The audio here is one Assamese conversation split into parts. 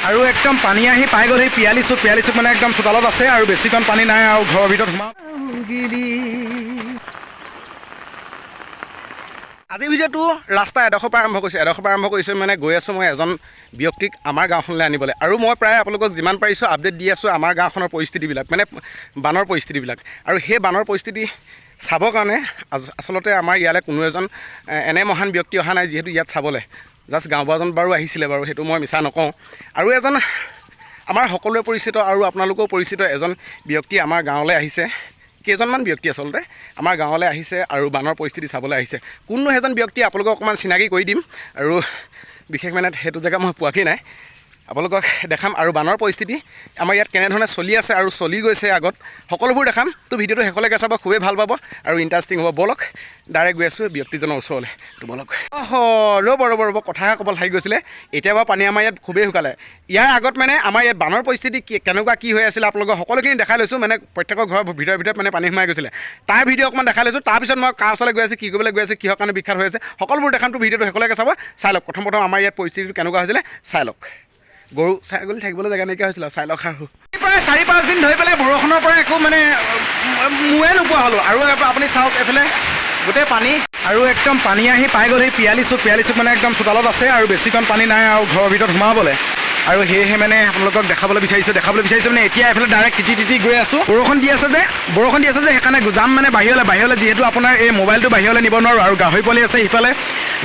আৰু একদম পানী আহি পাই গ'ল সেই পিয়ালি চুক মানে একদম চোতালত আছে আৰু বেছিকণ পানী নাই আৰু ঘৰৰ ভিতৰত সোমাওঁ। আজিৰ ভিডিঅ'টো ৰাস্তা এডোখৰ পৰা আৰম্ভ কৰিছোঁ মানে গৈ আছোঁ মই এজন ব্যক্তিক আমাৰ গাঁওখনলৈ আনিবলৈ। আৰু মই প্ৰায় আপোনালোকক যিমান পাৰিছোঁ আপডেট দি আছোঁ আমাৰ গাঁওখনৰ পৰিস্থিতিবিলাক মানে বানৰ পৰিস্থিতিবিলাক। আৰু সেই বানৰ পৰিস্থিতি চাবৰ কাৰণে আচলতে আমাৰ ইয়ালৈ কোনো এজন এনে মহান ব্যক্তি অহা নাই যিহেতু ইয়াত চাবলৈ। জাষ্ট গাঁওবুঢ়াজন বাৰু আহিছিলে বাৰু, সেইটো মই মিছা নকওঁ। আৰু এজন আমাৰ সকলোৱে পৰিচিত আৰু আপোনালোকেও পৰিচিত এজন ব্যক্তি আমাৰ গাঁৱলৈ আহিছে। কেইজনমান ব্যক্তি আচলতে আমাৰ গাঁৱলৈ আহিছে আৰু বানৰ পৰিস্থিতি চাবলৈ আহিছে। কোনো এজন ব্যক্তি আপোনালোকক অকণমান চিনাকি কৰি দিম আৰু বিশেষ মানে সেইটো জেগা মই পোৱাকৈ নাই, আপোনালোকক দেখাম। আৰু বানৰ পৰিস্থিতি আমাৰ ইয়াত কেনেধৰণে চলি আছে আৰু চলি গৈছে আগত সকলোবোৰ দেখাম। তো ভিডিঅ'টো শেষলৈকে চাব, খুবেই ভাল পাব আৰু ইণ্টাৰেষ্টিং হ'ব। ব'লক ডাইৰেক্ট গৈ আছোঁ ব্যক্তিজনৰ ওচৰলৈ। তো ব'লক। ৰ'ব কথাহে ক'ব থাকি গৈছিলে। এতিয়া বাৰু পানী আমাৰ ইয়াত খুবেই শুকালে। ইয়াৰ আগত মানে আমাৰ ইয়াত বানৰ পৰিস্থিতি কেনেকুৱা কি হৈ আছিলে আপোনালোকক সকলোখিনি দেখাই লৈছোঁ। মানে প্ৰত্যেকৰ ঘৰৰ ভিতৰত মানে পানী সোমাই গৈছিলে, তাৰ ভিডিঅ' অকণমান দেখাই লৈছোঁ। তাৰপিছত মই কাৰ ওচৰলৈ গৈ আছোঁ, কি কৰিবলৈ গৈ আছোঁ, কিহৰ কাৰণে বিখ্যাত হৈ আছে, সকলোবোৰ দেখামটো। ভিডিঅ'টো শেষলৈকে চাব, চাই লওক। প্ৰথম আমাৰ ইয়াত পৰিস্থিতিটো কেনেকুৱা হৈছিলে চাই লওক। গৰু ছাগলী থাকিবলৈ জেগা নাইকিয়া হৈছিলে, চাই লওক। আৰু প্ৰায় 4-5 দিন ধৰি পেলাই বৰষুণৰ পৰা একো মানে মোৱে নোপোৱা হ'লোঁ। আৰু আপুনি চাওক এইফালে গোটেই পানী আৰু একদম পানী আহি পাই গ'ল সেই পিয়ালি চুক মানে একদম চোতালত আছে আৰু বেছিকণ পানী নাই আৰু ঘৰৰ ভিতৰত সোমাবলৈ। আৰু সেয়েহে মানে আপোনালোকক দেখাবলৈ বিচাৰিছোঁ মানে এতিয়া এইফালে ডাইৰেক্ট তিতি গৈ আছোঁ। বৰষুণ দি আছে যে সেইকাৰণে যাম মানে বাহিৰলৈ যিহেতু আপোনাৰ এই মোবাইলটো বাহিৰলৈ নিব নোৱাৰোঁ। আৰু গাহৰি পোৱালি আছে সিফালে,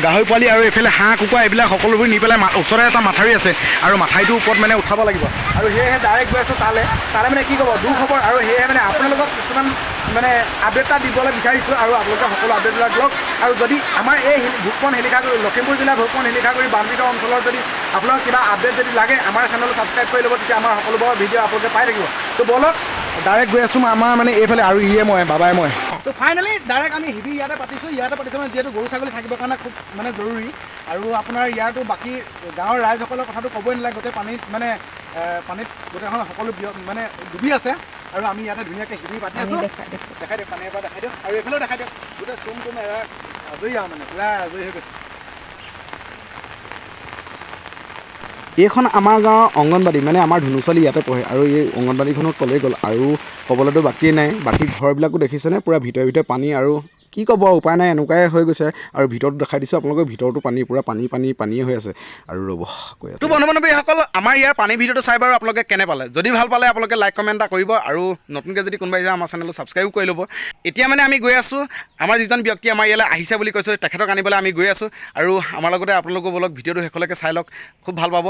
গাহৰি পোৱালি আৰু এইফালে হাঁহ কুকুৰা এইবিলাক সকলোবোৰ নি পেলাই ওচৰতে এটা মাথাউৰি আছে আৰু মাথাউৰিটোৰ ওপৰত মানে উঠাব লাগিব। আৰু সেয়েহে ডাইৰেক্ট গৈ আছোঁ তালৈ মানে কি ক'ব দুখবৰ। আৰু সেয়েহে মানে আপোনালোকক কিছুমান মানে আপডেট এটা দিবলৈ বিচাৰিছোঁ আৰু আপোনালোকে সকলো আপডেটবিলাক লওক। আৰু যদি আমাৰ এই ভোকমন শিলিখাগুৰি লখিমপুৰ জিলাৰ ভোকমন শিলিখাগুৰি বানপীড়িত অঞ্চলৰ যদি আপোনালোকৰ কিবা আপডেট যদি লাগে আমাৰ চেনেলটো ছাবস্ক্ৰাইব কৰি ল'ব, তেতিয়া আমাৰ সকলোবোৰ ভিডিঅ' আপোনালোকে পাই থাকিব। তো ব'লক ডাইৰেক্ট গৈ আছোঁ আমাৰ মানে এইফালে আৰু বাবাই মই। তো ফাইনেলি ডাইৰেক্ট আমি হিবি ইয়াতে পাতিছোঁ মানে যিহেতু গৰু ছাগলী থাকিবৰ কাৰণে খুব মানে জৰুৰী। আৰু আপোনাৰ ইয়াৰতো বাকী গাঁৱৰ ৰাইজসকলৰ কথাটো ক'বই নালাগে, গোটেই পানীত গোটেইখন সকলো মানে ডুবি আছে। আৰু আমি ইয়াতে ধুনীয়াকৈ হিবি পাতি আছোঁ। দেখাই দিয়ক, পানীৰ পৰা দেখাই দিয়ক আৰু এইফালেও দেখাই দিয়ক। গোটেই চুম আজৰি আৰু মানে পূৰা আজৰি হৈ গৈছে। এইখন আমাৰ গাঁৱৰ অংগনবাদী, মানে আমাৰ ধুনুচোৱালী ইয়াতে পঢ়ে। আৰু এই অংগনবাদীখনত ক'লেই গ'ল আৰু ক'বলৈতো বাকীয়ে নাই। বাকী ঘৰবিলাকো দেখিছেনে পুৰা ভিতৰে পানী, আৰু কি ক'ব উপায় নাই, এনেকুৱাই হৈ গৈছে। আৰু ভিতৰতো দেখাই দিছোঁ আপোনালোকৰ, ভিতৰতো পুৰা পানীয়ে হৈ আছে। আৰু ৰ'ব কৈ আছোঁ। তো বন্ধু-বান্ধৱীসকল আমাৰ ইয়াৰ পানী ভিডিঅ'টো চাই বাৰু আপোনালোকে কেনে পালে? যদি ভাল পালে আপোনালোকে লাইক কমেণ্ট এটা কৰিব আৰু নতুনকৈ যদি কোনোবাই যায় আমাৰ চেনেলটো ছাবস্ক্ৰাইব কৰি ল'ব। এতিয়া মানে আমি গৈ আছোঁ, আমাৰ যিজন ব্যক্তি আমাৰ ইয়ালৈ আহিছে বুলি কৈছোঁ তেখেতক আনিবলৈ আমি গৈ আছোঁ। আৰু আমাৰ লগতে আপোনালোকো ব'লক ভিডিঅ'টো শেষলৈকে চাই লওক, খুব ভাল পাব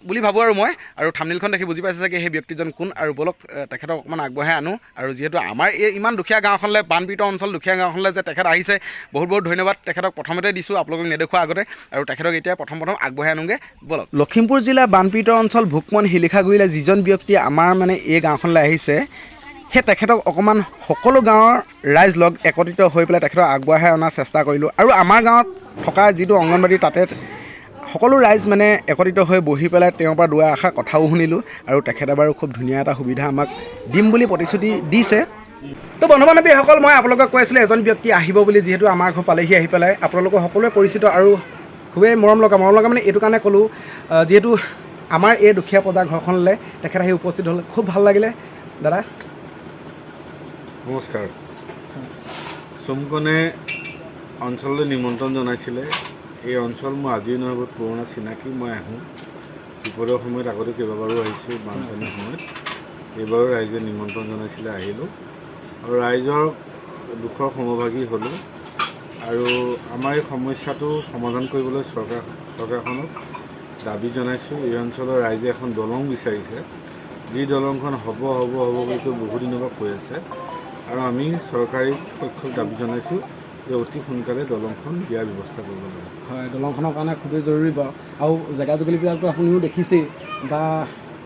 বুলি ভাবোঁ। আৰু মই আৰু থাম্বনেইলখন দেখি বুজি পাইছে চাগে সেই ব্যক্তিজন কোন। আৰু ব'লক তেখেতক অকণমান আগবঢ়াই আনো। আৰু যিহেতু আমাৰ এই ইমান দুখীয়া গাঁওখনলৈ, বানপীড়িত অঞ্চল দুখীয়া গাঁওখনলৈ যে তেখেত আহিছে, বহুত ধন্যবাদ তেখেতক প্ৰথমতে দিছোঁ আপোনালোকক নেদেখোৱা আগতে। আৰু তেখেতক এতিয়া প্ৰথম আগবঢ়াই আনোগৈ ব'লক। লখিমপুৰ জিলা বানপীড়িত অঞ্চল ভোকমন শিলিখাগুৰিলৈ যিজন ব্যক্তি আমাৰ মানে এই গাঁওখনলৈ আহিছে, সেই তেখেতক অকণমান সকলো গাঁৱৰ ৰাইজ একত্ৰিত হৈ পেলাই তেখেতক আগবঢ়াই অনাৰ চেষ্টা কৰিলোঁ। আৰু আমাৰ গাঁৱত থকা যিটো অংগনবাদী তাতে সকলো ৰাইজ মানে একত্ৰিত হৈ বহি পেলাই তেওঁৰ পৰা দুআ এষাৰ কথাও শুনিলোঁ। আৰু তেখেতে বাৰু খুব ধুনীয়া এটা সুবিধা আমাক দিম বুলি প্ৰতিশ্ৰুতি দিছে। তো বন্ধু-বান্ধৱীসকল মই আপোনালোকক কৈ আছিলোঁ এজন ব্যক্তি আহিব বুলি, যিহেতু আমাৰ ঘৰ পালেহি আহি পেলাই। আপোনালোকক সকলোৱে পৰিচিত আৰু খুবেই মৰম লগা মানে এইটো কাৰণে ক'লোঁ, যিহেতু আমাৰ এই দুখীয়া প্ৰজাৰ ঘৰখনলৈ তেখেত আহি উপস্থিত হ'ল, খুব ভাল লাগিলে। দাদা নমস্কাৰ। চুমকনে অঞ্চললৈ নিমন্ত্ৰণ জনাইছিলে। এই অঞ্চল মোৰ আজিও নহয়, বহুত পুৰণা চিনাকি। মই আহোঁ বিপদৰ সময়ত, আগতে কেইবাবাৰো আহিছোঁ বানপানীৰ সময়ত। এইবাৰো ৰাইজে নিমন্ত্ৰণ জনাইছিলে, আহিলোঁ আৰু ৰাইজৰ দুখৰ সমভাগী হ'লোঁ। আৰু আমাৰ এই সমস্যাটো সমাধান কৰিবলৈ চৰকাৰখনক দাবী জনাইছোঁ। এই অঞ্চলৰ ৰাইজে এখন দলং বিচাৰিছে, যি দলংখন হ'ব বুলি বহু দিনৰ পৰা কৈ আছে। আৰু আমি চৰকাৰী পক্ষক দাবী জনাইছোঁ যে অতি সোনকালে দলংখন দিয়াৰ ব্যৱস্থা কৰিব লাগে। হয়, দলংখনৰ কাৰণে খুবেই জৰুৰী বাৰু। আৰু জেগা জুগলিবিলাকতো আপুনিও দেখিছেই, বা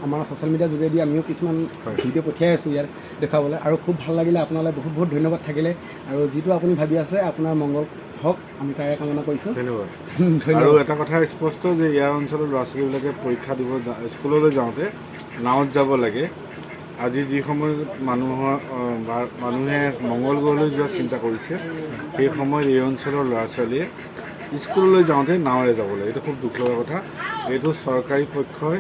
আমাৰ ছ'চিয়েল মিডিয়াৰ যোগেদি আমিও কিছুমান ভিডিঅ' পঠিয়াই আছোঁ ইয়াত দেখুৱাবলৈ। আৰু খুব ভাল লাগিলে, আপোনালৈ বহুত ধন্যবাদ থাকিলে। আৰু যিটো আপুনি ভাবি আছে আপোনাৰ মংগল হওক, আমি তাৰে কামনা কৰিছোঁ। ধন্যবাদ। আৰু এটা কথা স্পষ্ট যে ইয়াৰ অঞ্চলৰ ল'ৰা ছোৱালীবিলাকে পৰীক্ষা দিব স্কুললৈ যাওঁতে নাৱত যাব লাগে। আজি যি সময়ত মানুহে মংগল গ্ৰহলৈ যোৱাৰ চিন্তা কৰিছে, সেই সময়ত এই অঞ্চলৰ ল'ৰা ছোৱালীয়ে স্কুললৈ যাওঁতে নাৱেৰে যাব লাগে। এইটো খুব দুখ লগা কথা। এইটো চৰকাৰী পক্ষই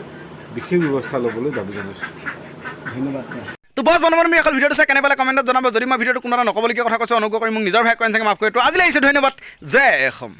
বিশেষ ব্যৱস্থা ল'বলৈ দাবী জনাইছোঁ। ধন্যবাদ। তো বছ বন্ধু বান্ধৱী অকল ভিডিঅ'টো চাই কেনে পালে কমেণ্টত জনাব। যদি মই ভিডিঅ'টো কোনোবা নক'বলগীয়া কথা কৈছোঁ অনুগ্ৰহ কৰি মোক নিজৰ ভাই কৰেন চাগে মাফ কৰি। তো আজিলৈ আহিছোঁ, ধন্যবাদ। জয় অসম।